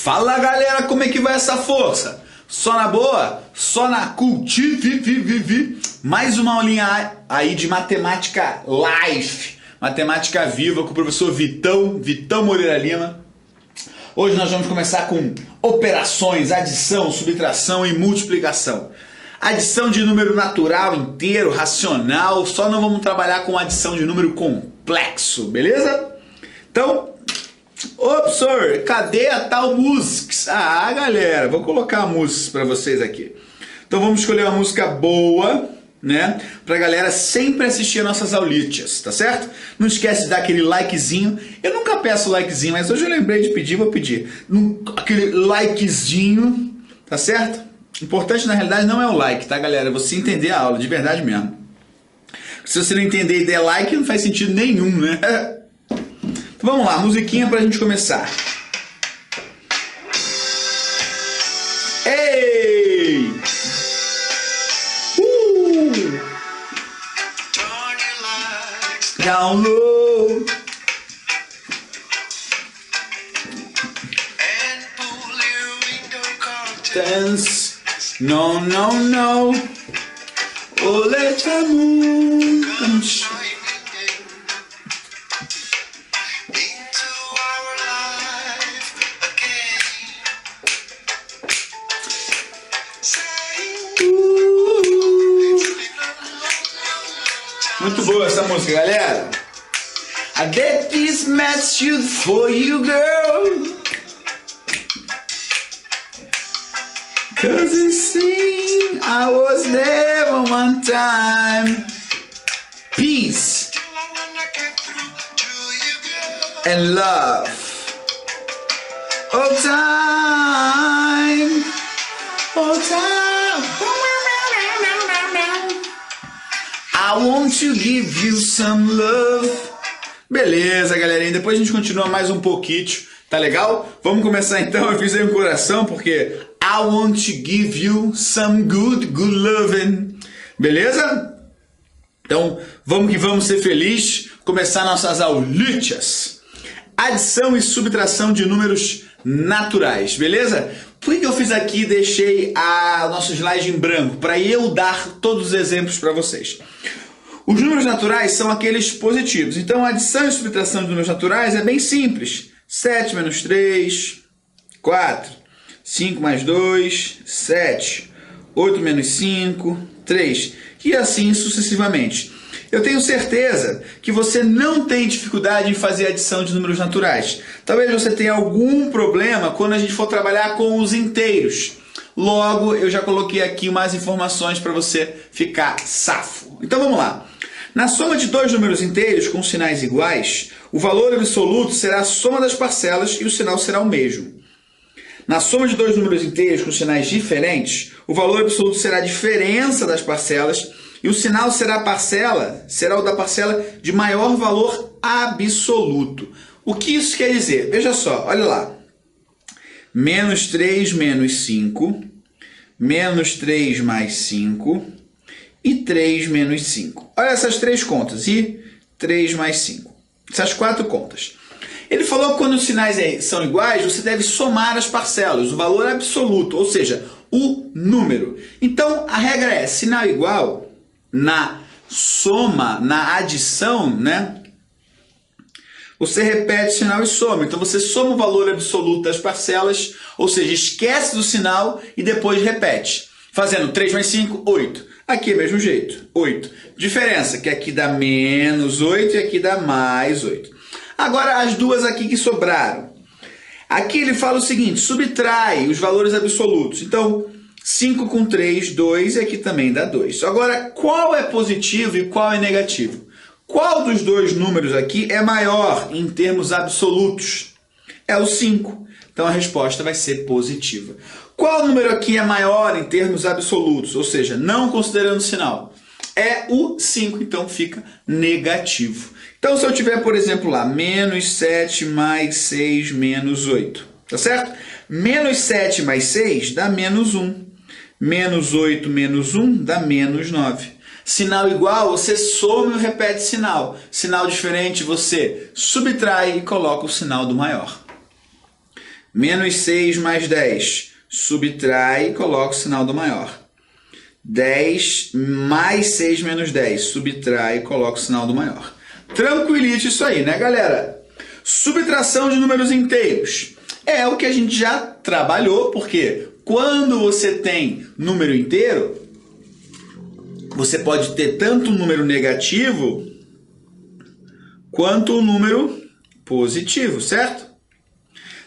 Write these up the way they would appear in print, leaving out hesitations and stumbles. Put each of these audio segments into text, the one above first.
Fala galera, como é que vai essa força? Só na boa? Só na cultivi? Mais uma aulinha aí de matemática live, matemática viva com o professor Vitão Moreira Lima. Hoje nós vamos começar com operações, adição, subtração e multiplicação. Adição de número natural, inteiro, racional, só não vamos trabalhar com adição de número complexo, beleza? Então, professor, cadê a tal música? Ah, galera, vou colocar a música para vocês aqui. Então vamos escolher uma música boa, né? Pra galera sempre assistir nossas aulitas, tá certo? Não esquece de dar aquele likezinho. Eu nunca peço likezinho, mas hoje eu lembrei de pedir, vou pedir. Aquele likezinho, tá certo? Importante na realidade não é o like, tá galera? É você entender a aula, de verdade mesmo. Se você não entender e der like, não faz sentido nenhum, né? Então vamos lá, musiquinha pra gente começar. Ei! Down low. Dance. No. Oh, let the moon come shine. Muito boa essa música, galera. I did this message for you, girl. Cause you see, I was there one time. Peace and love. All time. I want to give you some love. Beleza, galerinha. Depois a gente continua mais um pouquinho. Tá legal? Vamos começar então. Eu fiz aí um coração porque I want to give you some good loving. Beleza? Então, vamos que vamos ser felizes. Começar nossas aulitas. Adição e subtração de números naturais. Beleza? Por que eu fiz aqui e deixei a nosso slide em branco? Para eu dar todos os exemplos para vocês. Os números naturais são aqueles positivos. Então, a adição e subtração de números naturais é bem simples. 7 menos 3, 4. 5 mais 2, 7. 8 menos 5, 3. E assim sucessivamente. Eu tenho certeza que você não tem dificuldade em fazer adição de números naturais. Talvez você tenha algum problema quando a gente for trabalhar com os inteiros. Logo, eu já coloquei aqui mais informações para você ficar safo. Então vamos lá. Na soma de dois números inteiros com sinais iguais, o valor absoluto será a soma das parcelas e o sinal será o mesmo. Na soma de dois números inteiros com sinais diferentes, o valor absoluto será a diferença das parcelas e o sinal será o da parcela de maior valor absoluto. O que isso quer dizer? Veja só, olha lá. Menos 3 menos 5, menos 3 mais 5 e 3 menos 5. Olha essas três contas. E 3 mais 5. Essas quatro contas. Ele falou que quando os sinais são iguais, você deve somar as parcelas, o valor absoluto, ou seja, o número. Então, a regra é, sinal igual, na soma, na adição, né? Você repete o sinal e soma. Então, você soma o valor absoluto das parcelas, ou seja, esquece do sinal e depois repete. Fazendo 3 mais 5, 8. Aqui é o mesmo jeito, 8. Diferença, que aqui dá menos 8 e aqui dá mais 8. Agora, as duas aqui que sobraram. Aqui ele fala o seguinte, subtrai os valores absolutos. Então, 5 com 3, 2, e aqui também dá 2. Agora, qual é positivo e qual é negativo? Qual dos dois números aqui é maior em termos absolutos? É o 5. Então, a resposta vai ser positiva. Qual número aqui é maior em termos absolutos? Ou seja, não considerando o sinal. É o 5, então fica negativo. Então, se eu tiver, por exemplo, lá, menos 7 mais 6 menos 8, tá certo? Menos 7 mais 6 dá menos 1. Menos 8 menos 1 dá menos 9. Sinal igual, você soma e repete sinal. Sinal diferente, você subtrai e coloca o sinal do maior. Menos 6 mais 10. Subtrai e coloca o sinal do maior. 10 mais 6 menos 10. Subtrai e coloca o sinal do maior. Tranquilite isso aí, né, galera? Subtração de números inteiros. É o que a gente já trabalhou, porque quando você tem número inteiro, você pode ter tanto um número negativo quanto um número positivo, certo?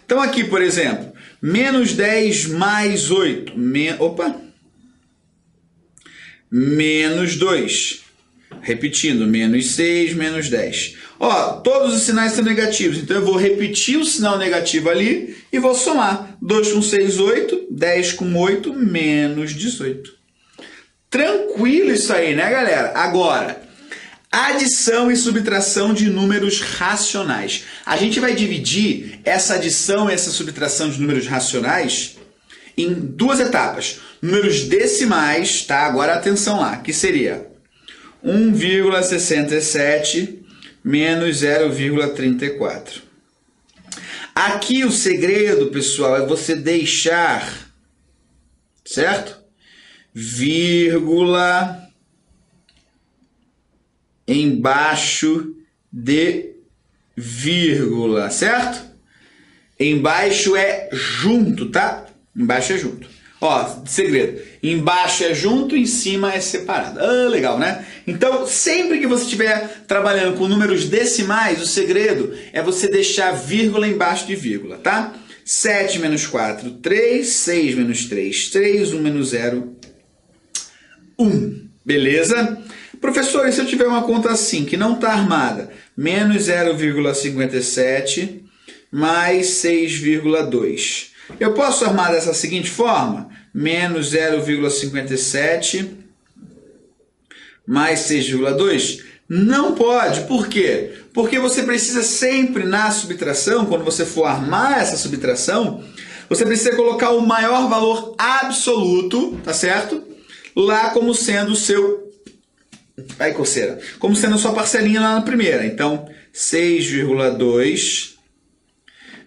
Então aqui, por exemplo, menos 10 mais 8. Menos 2. Repetindo, menos 6, menos 10. Ó, todos os sinais são negativos, então eu vou repetir o sinal negativo ali e vou somar. 2 com 6, 8. 10 com 8, menos 18. Tranquilo isso aí, né, galera? Agora, adição e subtração de números racionais. A gente vai dividir essa adição e essa subtração de números racionais em duas etapas. Números decimais, tá? Agora atenção lá, que seria 1,67 menos 0,34. Aqui o segredo, pessoal, é você deixar, certo? Vírgula embaixo de vírgula, certo? Embaixo é junto, tá? Embaixo é junto. Ó, segredo. Embaixo é junto, em cima é separado. Ah, legal, né? Então, sempre que você estiver trabalhando com números decimais, o segredo é você deixar vírgula embaixo de vírgula, tá? 7 menos 4, 3. 6 menos 3, 3. 1 menos 0, 1. Beleza? Professor, e se eu tiver uma conta assim, que não está armada? Menos 0,57 mais 6,2. Eu posso armar dessa seguinte forma? Menos 0,57 mais 6,2? Não pode. Por quê? Porque você precisa sempre na subtração, quando você for armar essa subtração, você precisa colocar o maior valor absoluto, tá certo? Lá como sendo o seu... Aí, coceira. Como sendo a sua parcelinha lá na primeira. Então, 6,2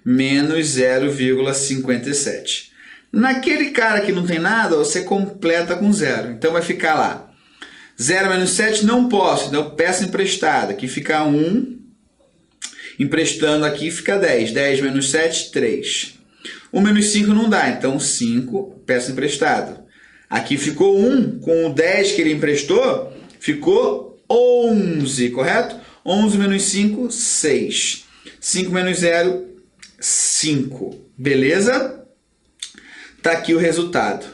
menos 0,57. Naquele cara que não tem nada, você completa com 0. Então, vai ficar lá. 0 menos 7 não posso, então eu peço emprestado. Aqui fica 1. Emprestando aqui fica 10. 10 menos 7, 3. 1 menos 5 não dá, então 5, peço emprestado. Aqui ficou 1, com o 10 que ele emprestou, ficou 11, correto? 11 menos 5, 6. 5 menos 0, 5. Beleza? Tá aqui o resultado.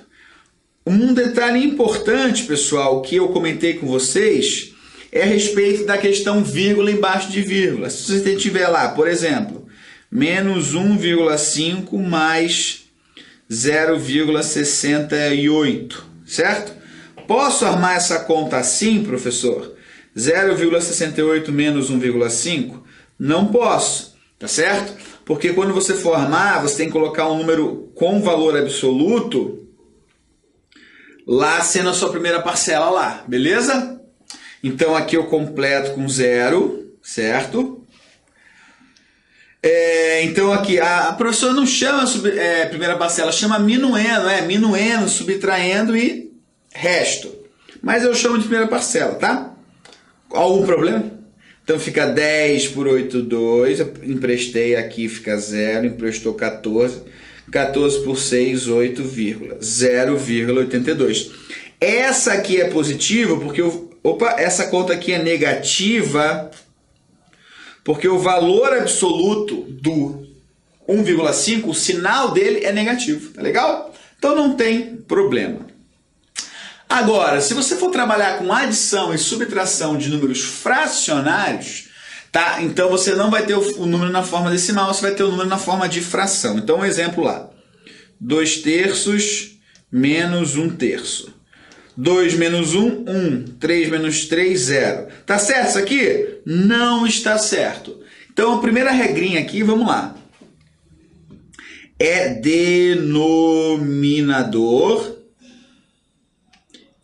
Um detalhe importante, pessoal, que eu comentei com vocês, é a respeito da questão vírgula embaixo de vírgula. Se você tiver lá, por exemplo, menos 1,5 mais 0,68, certo? Posso armar essa conta assim, professor? 0,68 menos 1,5? Não posso, tá certo? Porque quando você for armar, você tem que colocar um número com valor absoluto lá sendo a sua primeira parcela lá, beleza? Então aqui eu completo com 0, certo? Então aqui, a professora não chama primeira parcela, chama minuendo, minuendo, subtraindo e resto. Mas eu chamo de primeira parcela, tá? Algum problema? Então fica 10 por 8, 2, eu emprestei aqui, fica 0, emprestou 14, 14 por 6, 8, 0,82. Essa aqui é positiva porque essa conta aqui é negativa porque o valor absoluto do 1,5, o sinal dele é negativo, tá legal? Então não tem problema. Agora, se você for trabalhar com adição e subtração de números fracionários, tá? Então você não vai ter o número na forma decimal, você vai ter o número na forma de fração. Então um exemplo lá. 2 terços menos 1 terço. 2 menos 1, 1. 3 menos 3, 0. Tá certo isso aqui? Não está certo. Então a primeira regrinha aqui, vamos lá. É denominador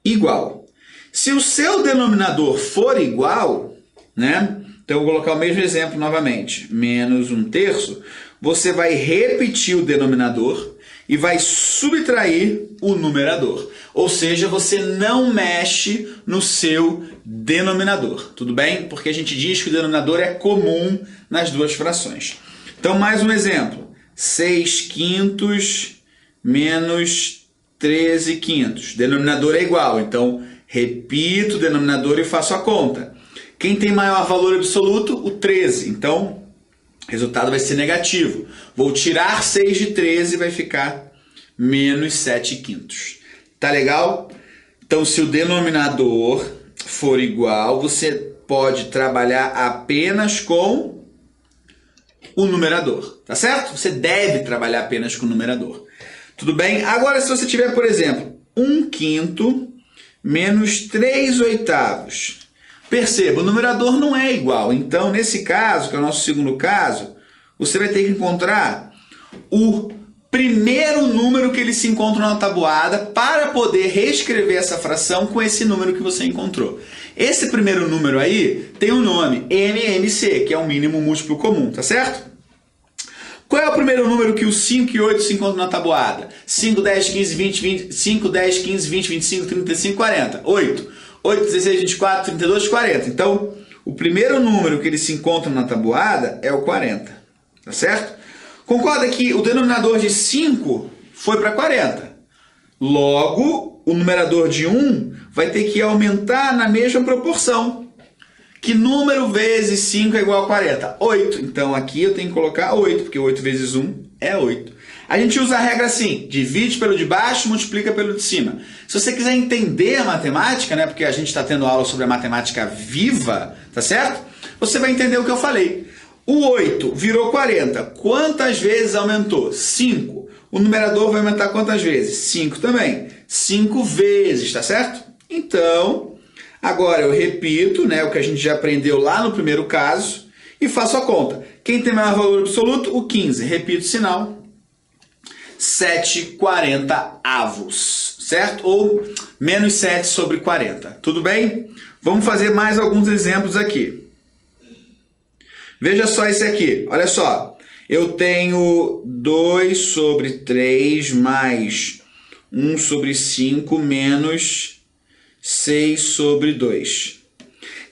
igual. Se o seu denominador for igual, né? Então eu vou colocar o mesmo exemplo novamente. Menos 1 terço. você vai repetir o denominador e vai subtrair o numerador. Ou seja, você não mexe no seu denominador, tudo bem? Porque a gente diz que o denominador é comum nas duas frações. Então, mais um exemplo. 6 quintos menos 13 quintos. Denominador é igual, então repito o denominador e faço a conta. Quem tem maior valor absoluto? O 13. Então, o resultado vai ser negativo. Vou tirar 6 de 13 e vai ficar menos 7 quintos. Tá legal? Então, se o denominador for igual, você pode trabalhar apenas com o numerador. Tá certo? Você deve trabalhar apenas com o numerador. Tudo bem? Agora, se você tiver, por exemplo, 1 quinto menos 3 oitavos. Perceba, o numerador não é igual. Então, nesse caso, que é o nosso segundo caso, você vai ter que encontrar o primeiro número que ele se encontra na tabuada para poder reescrever essa fração com esse número que você encontrou. Esse primeiro número aí tem um nome, MMC, que é o mínimo múltiplo comum, tá certo? Qual é o primeiro número que os 5 e 8 se encontram na tabuada? 5, 10, 15, 20, 5, 10, 15, 20, 25, 35, 40. 8. 8, 16, 24, 32, 40. Então, o primeiro número que eles se encontram na tabuada é o 40. Tá certo? Concorda que o denominador de 5 foi para 40. Logo, o numerador de 1 vai ter que aumentar na mesma proporção. Que número vezes 5 é igual a 40? 8. Então, aqui eu tenho que colocar 8, porque 8 vezes 1 é 8. A gente usa a regra assim, divide pelo de baixo, multiplica pelo de cima. Se você quiser entender a matemática, né, porque a gente está tendo aula sobre a matemática viva, tá certo? Você vai entender o que eu falei. O 8 virou 40. Quantas vezes aumentou? 5. O numerador vai aumentar quantas vezes? 5 também. 5 vezes, tá certo? Então, agora eu repito, né, o que a gente já aprendeu lá no primeiro caso e faço a conta. Quem tem maior valor absoluto? O 15. Repito o sinal. 7/40 avos, certo? Ou menos 7 sobre 40. Tudo bem? Vamos fazer mais alguns exemplos aqui. Veja só esse aqui. Olha só. Eu tenho 2 sobre 3 mais 1 sobre 5 menos 6 sobre 2.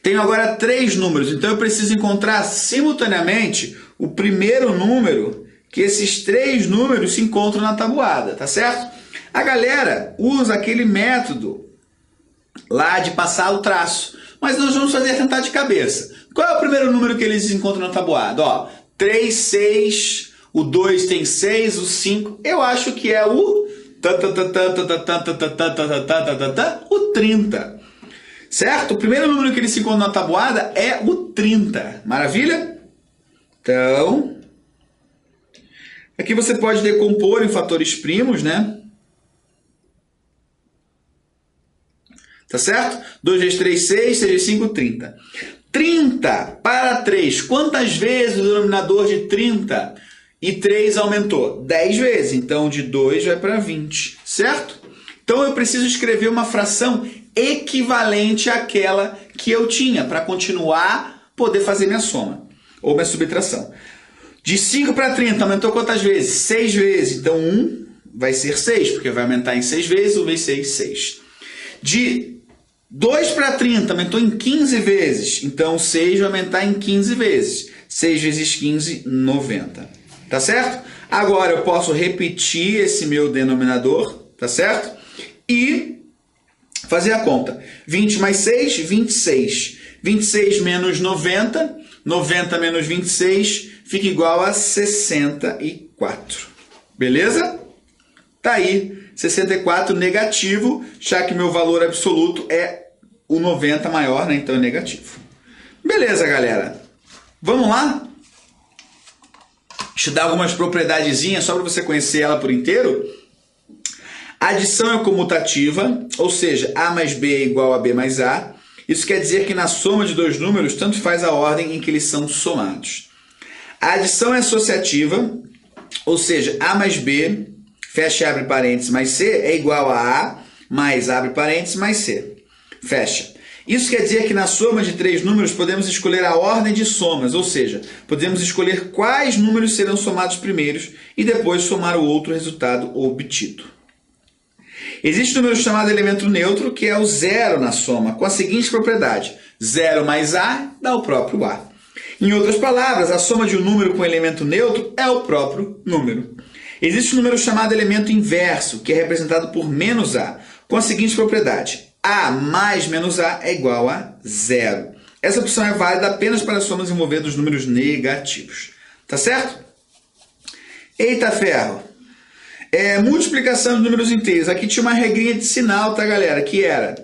Tenho agora 3 números, então eu preciso encontrar simultaneamente o primeiro número que esses 3 números se encontram na tabuada, tá certo? A galera usa aquele método lá de passar o traço, mas nós vamos fazer tentar de cabeça. Qual é o primeiro número que eles se encontram na tabuada? Ó, 3, 6, o 2 tem 6, o 5, eu acho que é o 30. Certo? O primeiro número que eles se encontram na tabuada é o 30. Maravilha? Então, aqui você pode decompor em fatores primos, né? Tá certo? 2 vezes 3, 6, 6 vezes 5, 30. 30 para 3. Quantas vezes o denominador de 30 e 3 aumentou? 10 vezes. Então, de 2 vai para 20. Certo? Então, eu preciso escrever uma fração equivalente àquela que eu tinha para continuar poder fazer minha soma ou minha subtração. De 5 para 30 aumentou quantas vezes? 6 vezes. Então, 1 vai ser 6, porque vai aumentar em 6 vezes. 1 vezes 6, 6. De 2 para 30 aumentou em 15 vezes. Então, 6 vai aumentar em 15 vezes. 6 vezes 15, 90. Tá certo? Agora, eu posso repetir esse meu denominador, tá certo? E fazer a conta. 20 mais 6, 26. 26 menos 90, 90 menos 26, fica igual a 64. Beleza? Tá aí, 64 negativo, já que meu valor absoluto é o 90 maior, né? Então é negativo. Beleza, galera? Vamos lá? Estudar algumas propriedadezinhas só para você conhecer ela por inteiro. A adição é comutativa, ou seja, A mais B é igual a B mais A. Isso quer dizer que na soma de dois números, tanto faz a ordem em que eles são somados. A adição é associativa, ou seja, A mais B, fecha e abre parênteses, mais C, é igual a A, mais abre parênteses, mais C. Fecha. Isso quer dizer que na soma de 3 números podemos escolher a ordem de somas, ou seja, podemos escolher quais números serão somados primeiros e depois somar o outro resultado obtido. Existe um número chamado elemento neutro, que é o zero na soma, com a seguinte propriedade: 0 mais A dá o próprio A. Em outras palavras, a soma de um número com elemento neutro é o próprio número. Existe um número chamado elemento inverso, que é representado por menos A, com a seguinte propriedade: A mais menos A é igual a zero. Essa opção é válida apenas para somas envolvendo os números negativos. Tá certo? Eita ferro! Multiplicação de números inteiros. Aqui tinha uma regrinha de sinal, tá, galera? Que era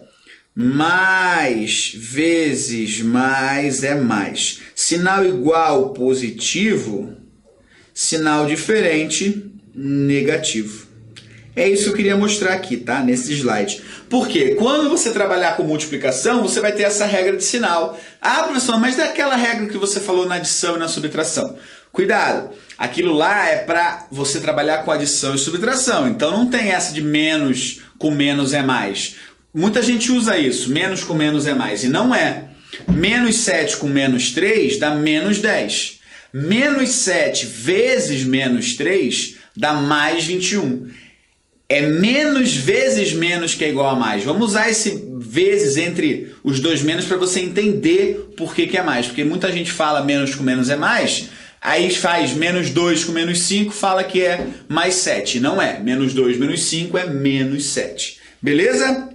mais vezes mais é mais. Sinal igual, positivo. Sinal diferente, negativo. É isso que eu queria mostrar aqui, tá? Nesse slide. Por quê? Quando você trabalhar com multiplicação, você vai ter essa regra de sinal. Ah, professor, mas daquela regra que você falou na adição e na subtração. Cuidado! Aquilo lá é para você trabalhar com adição e subtração. Então não tem essa de menos com menos é mais. Muita gente usa isso, menos com menos é mais. E não é. Menos 7 com menos 3 dá menos 10. Menos 7 vezes menos 3 dá mais 21. É menos vezes menos que é igual a mais. Vamos usar esse vezes entre os dois menos para você entender por que é mais. Porque muita gente fala menos com menos é mais, aí faz menos 2 com menos 5, fala que é mais 7. Não é. Menos 2 menos 5 é menos 7. Beleza?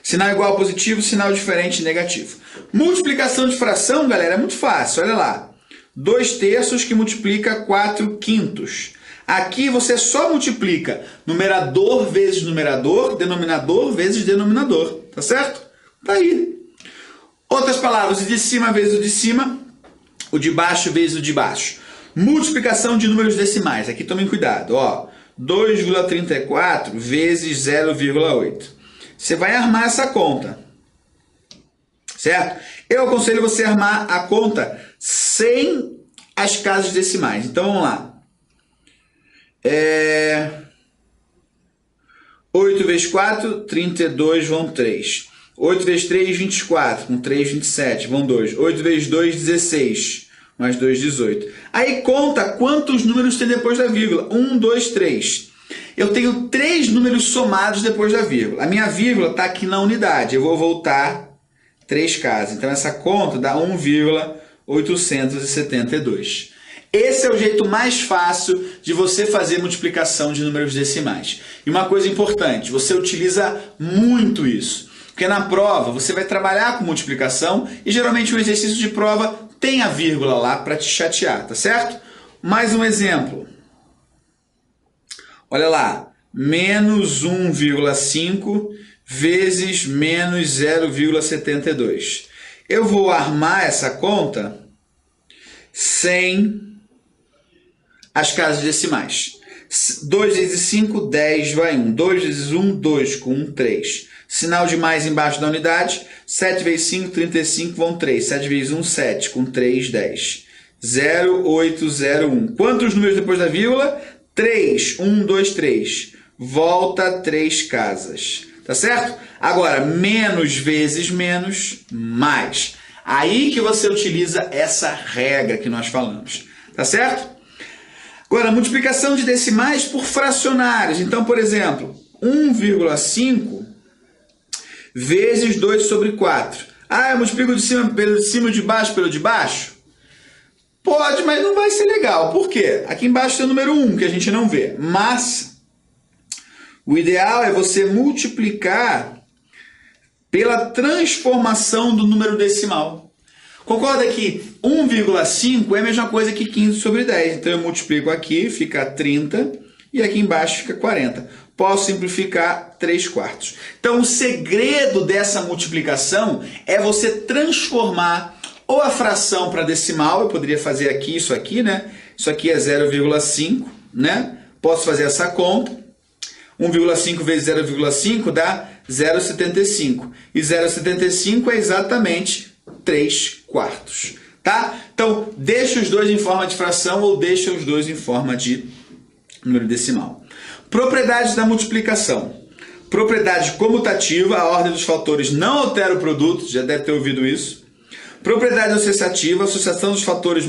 Sinal igual positivo, sinal diferente negativo. Multiplicação de fração, galera, é muito fácil. Olha lá. 2 terços que multiplica 4 quintos. Aqui você só multiplica numerador vezes numerador, denominador vezes denominador. Tá certo? Tá aí. Outras palavras, o de cima vezes o de cima, o de baixo vezes o de baixo. Multiplicação de números decimais. Aqui tomem cuidado. 2,34 vezes 0,8. Você vai armar essa conta. Certo? Eu aconselho você a armar a conta sem as casas decimais. Então vamos lá. 8 vezes 4, 32, vão 3. 8 vezes 3, 24. Com 3, 27, vão 2. 8 vezes 2, 16. Mais 2, 18. Aí conta quantos números tem depois da vírgula. 1, 2, 3. Eu tenho 3 números somados depois da vírgula. A minha vírgula está aqui na unidade. Eu vou voltar 3 casas. Então essa conta dá 1,872. Esse é o jeito mais fácil de você fazer multiplicação de números decimais. E uma coisa importante, você utiliza muito isso. Porque na prova você vai trabalhar com multiplicação e geralmente o exercício de prova tem a vírgula lá para te chatear, tá certo? Mais um exemplo. Olha lá, menos 1,5 vezes menos 0,72. Eu vou armar essa conta sem as casas decimais. 2 vezes 5, 10, vai 1. 2 vezes 1, 2, com 1, 3. Sinal de mais embaixo da unidade. 7 vezes 5, 35, vão 3. 7 vezes 1, 7, com 3, 10. 0, 8, 0, 1. Quantos números depois da vírgula? 3. 1, 2, 3. Volta 3 casas. Tá certo? Agora, menos vezes menos, mais. Aí que você utiliza essa regra que nós falamos. Tá certo? Agora, multiplicação de decimais por fracionários. Então, por exemplo, 1,5 vezes 2 sobre 4. Ah, eu multiplico de cima pelo de cima e de baixo pelo de baixo? Pode, mas não vai ser legal. Por quê? Aqui embaixo tem o número 1, que a gente não vê. Mas o ideal é você multiplicar pela transformação do número decimal. Concorda que 1,5 é a mesma coisa que 15 sobre 10. Então eu multiplico aqui, fica 30, e aqui embaixo fica 40. Posso simplificar 3 quartos. Então o segredo dessa multiplicação é você transformar ou a fração para decimal. Eu poderia fazer aqui, isso aqui, né? Isso aqui é 0,5, né? Posso fazer essa conta. 1,5 vezes 0,5 dá 0,75. E 0,75 é exatamente 3 quartos. Tá? Então, deixa os dois em forma de fração ou deixa os dois em forma de número decimal. Propriedades da multiplicação. Propriedade comutativa, a ordem dos fatores não altera o produto, já deve ter ouvido isso. Propriedade associativa, a associação dos fatores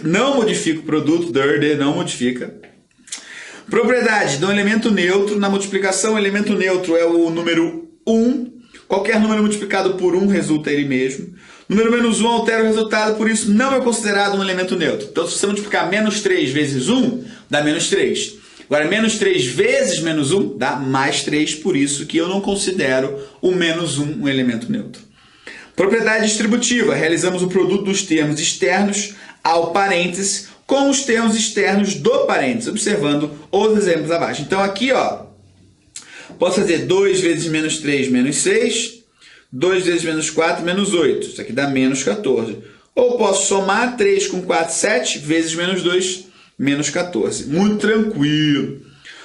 não modifica o produto, não modifica. Propriedade do elemento neutro, na multiplicação o elemento neutro é o número 1, qualquer número multiplicado por 1 resulta ele mesmo. Número menos 1 altera o resultado, por isso não é considerado um elemento neutro. Então se você multiplicar menos 3 vezes 1, dá menos 3. Agora menos 3 vezes menos 1 dá mais 3, por isso que eu não considero o menos 1 um elemento neutro. Propriedade distributiva, realizamos o produto dos termos externos ao parênteses com os termos externos do parênteses, observando os exemplos abaixo. Então aqui, ó, posso fazer 2 vezes menos 3, menos 6, 2 vezes menos 4, menos 8. Isso aqui dá menos 14. Ou posso somar 3 com 4, 7, vezes menos 2, menos 14. Muito tranquilo.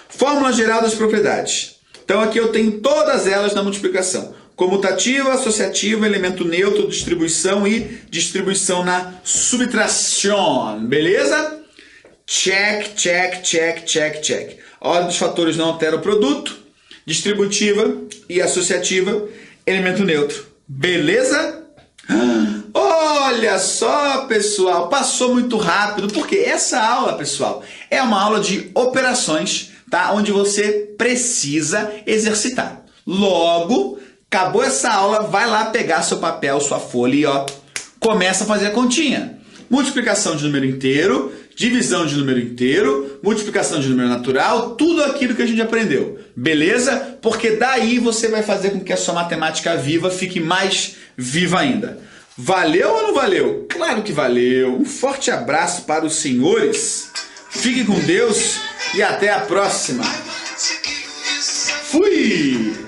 Fórmula geral das propriedades. Então aqui eu tenho todas elas na multiplicação. Comutativa, associativa, elemento neutro, distribuição e distribuição na subtração. Beleza? Check, check, check, check, check. A ordem dos fatores não altera o produto. Distributiva e associativa, elemento neutro. Beleza? Olha só, pessoal, passou muito rápido, porque essa aula, pessoal, é uma aula de operações, tá? Onde você precisa exercitar. Logo, acabou essa aula, vai lá pegar seu papel, sua folha e ó, começa a fazer a continha. Multiplicação de número inteiro, divisão de número inteiro, multiplicação de número natural, tudo aquilo que a gente aprendeu. Beleza? Porque daí você vai fazer com que a sua matemática viva fique mais viva ainda. Valeu ou não valeu? Claro que valeu. Um forte abraço para os senhores. Fiquem com Deus e até a próxima. Fui!